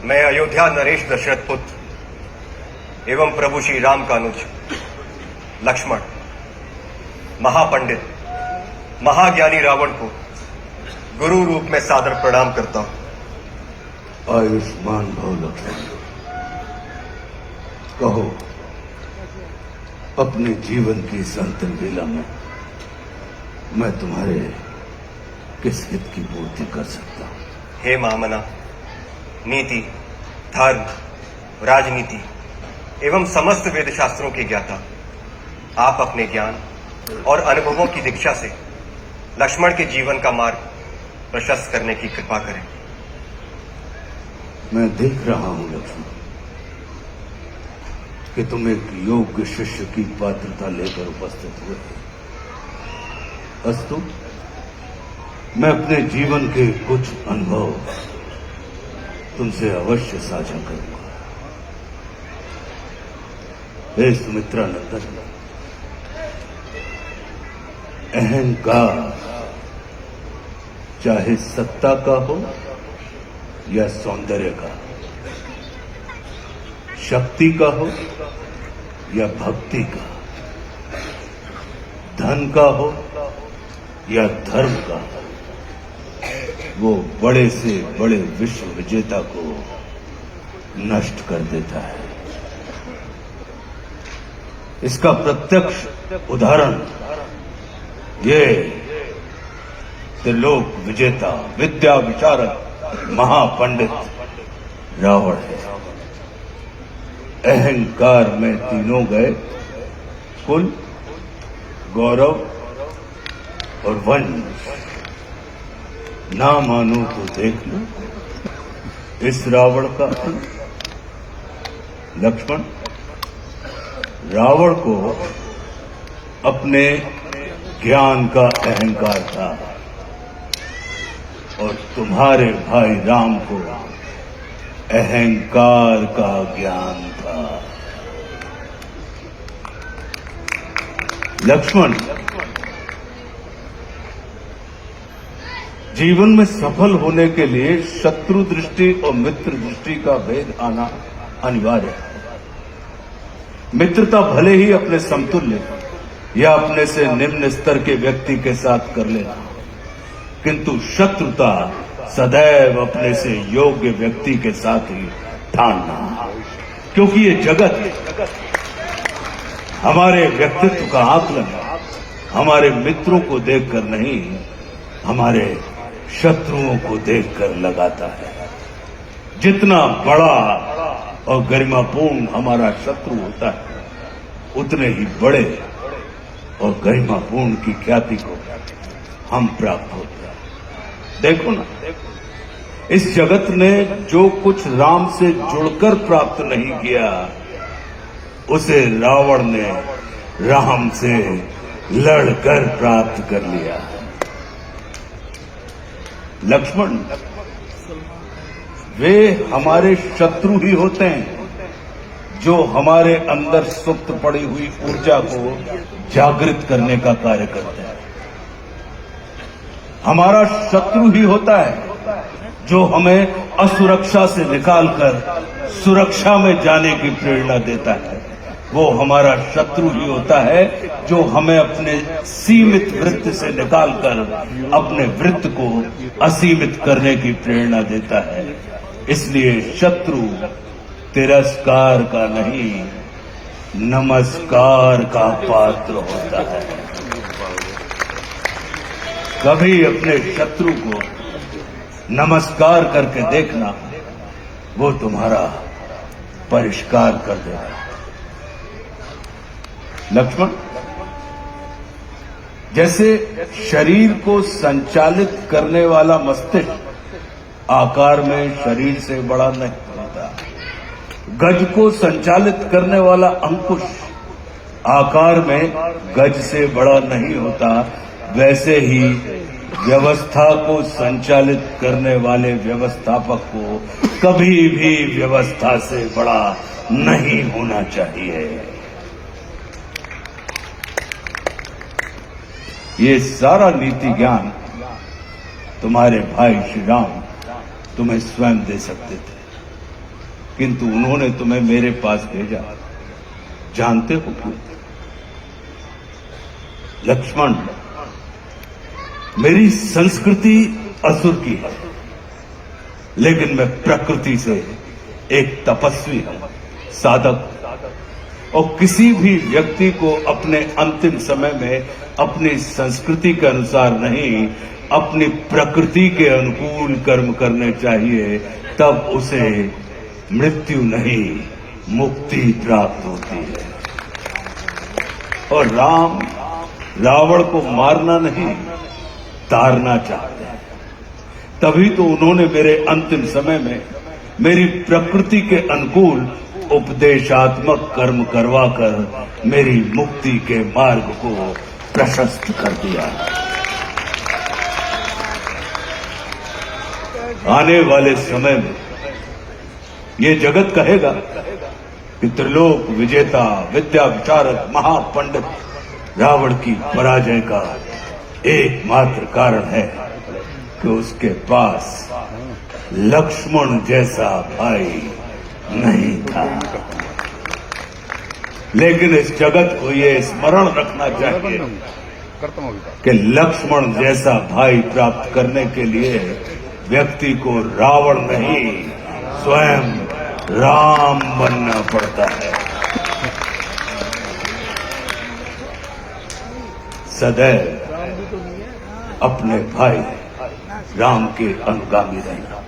मैं अयोध्या नरेश दशरथ पुत्र एवं प्रभु श्री राम का अनुज लक्ष्मण महापंडित महाज्ञानी रावण को गुरु रूप में सादर प्रणाम करता हूं। आयुष्मान भव लक्ष्मण। कहो, अपने जीवन की इस अंतिम लीला में मैं तुम्हारे किस हित की पूर्ति कर सकता हूं? हे महामना, नीति, धर्म, राजनीति एवं समस्त वेद शास्त्रों के ज्ञाता, आप अपने ज्ञान और अनुभवों की दीक्षा से लक्ष्मण के जीवन का मार्ग प्रशस्त करने की कृपा करें। मैं देख रहा हूं लक्ष्मण कि तुम एक योग्य शिष्य की पात्रता लेकर उपस्थित हुए। अस्तु, मैं अपने जीवन के कुछ अनुभव तुमसे अवश्य साझा करूंगा। हे सुमित्रा नंदन, अहंकार चाहे सत्ता का हो या सौंदर्य का, शक्ति का हो या भक्ति का, धन का हो या धर्म का, वो बड़े से बड़े विश्व विजेता को नष्ट कर देता है। इसका प्रत्यक्ष उदाहरण ये त्रिलोक विजेता, विद्या विशारद, महापंडित रावण है। अहंकार में तीनों गए, कुल, गौरव और वंश। ना मानो तो देख लो इस रावण का अंत। लक्ष्मण, रावण को अपने ज्ञान का अहंकार था और तुम्हारे भाई राम को अहंकार का ज्ञान था। लक्ष्मण, जीवन में सफल होने के लिए शत्रु दृष्टि और मित्र दृष्टि का भेद आना अनिवार्य है। मित्रता भले ही अपने समतुल्य या अपने से निम्न स्तर के व्यक्ति के साथ कर लेना, किंतु शत्रुता सदैव अपने से योग्य व्यक्ति के साथ ही ठानना, क्योंकि ये जगत हमारे व्यक्तित्व का आकलन हमारे मित्रों को देखकर नहीं, हमारे शत्रुओं को देखकर लगाता है। जितना बड़ा और गरिमापूर्ण हमारा शत्रु होता है, उतने ही बड़े और गरिमापूर्ण की ख्याति को हम प्राप्त होते हैं। देखो ना, इस जगत ने जो कुछ राम से जुड़कर प्राप्त नहीं किया, उसे रावण ने राम से लड़कर प्राप्त कर लिया। लक्ष्मण, वे हमारे शत्रु ही होते हैं जो हमारे अंदर सुप्त पड़ी हुई ऊर्जा को जागृत करने का कार्य करते हैं। हमारा शत्रु ही होता है जो हमें असुरक्षा से निकालकर सुरक्षा में जाने की प्रेरणा देता है। वो हमारा शत्रु ही होता है जो हमें अपने सीमित वृत्त से निकालकर अपने वृत्त को असीमित करने की प्रेरणा देता है। इसलिए शत्रु तिरस्कार का नहीं, नमस्कार का पात्र होता है। कभी अपने शत्रु को नमस्कार करके देखना, वो तुम्हारा परिष्कार कर देगा। लक्ष्मण, जैसे शरीर को संचालित करने वाला मस्तिष्क आकार में शरीर से बड़ा नहीं होता, गज को संचालित करने वाला अंकुश आकार में गज से बड़ा नहीं होता, वैसे ही व्यवस्था को संचालित करने वाले व्यवस्थापक को कभी भी व्यवस्था से बड़ा नहीं होना चाहिए। ये सारा नीति ज्ञान तुम्हारे भाई श्री राम तुम्हें स्वयं दे सकते थे, किंतु उन्होंने तुम्हें मेरे पास भेजा। जानते हो क्यों? लक्ष्मण, मेरी संस्कृति असुर की है, लेकिन मैं प्रकृति से एक तपस्वी हूं, साधक। और किसी भी व्यक्ति को अपने अंतिम समय में अपनी संस्कृति के अनुसार नहीं, अपनी प्रकृति के अनुकूल कर्म करने चाहिए, तब उसे मृत्यु नहीं, मुक्ति प्राप्त होती है। और राम रावण को मारना नहीं, तारना चाहते हैं। तभी तो उन्होंने मेरे अंतिम समय में मेरी प्रकृति के अनुकूल उपदेशात्मक कर्म करवाकर मेरी मुक्ति के मार्ग को प्रशस्त कर दिया। आने वाले समय में ये जगत कहेगा कि त्रिलोक विजेता, विद्या विशारद, महापंडित रावण की पराजय का एकमात्र कारण है कि उसके पास लक्ष्मण जैसा भाई नहीं था। लेकिन इस जगत को ये स्मरण रखना चाहिए कि लक्ष्मण जैसा भाई प्राप्त करने के लिए व्यक्ति को रावण नहीं, स्वयं राम बनना पड़ता है। सदैव अपने भाई राम के अनुगामी रहना।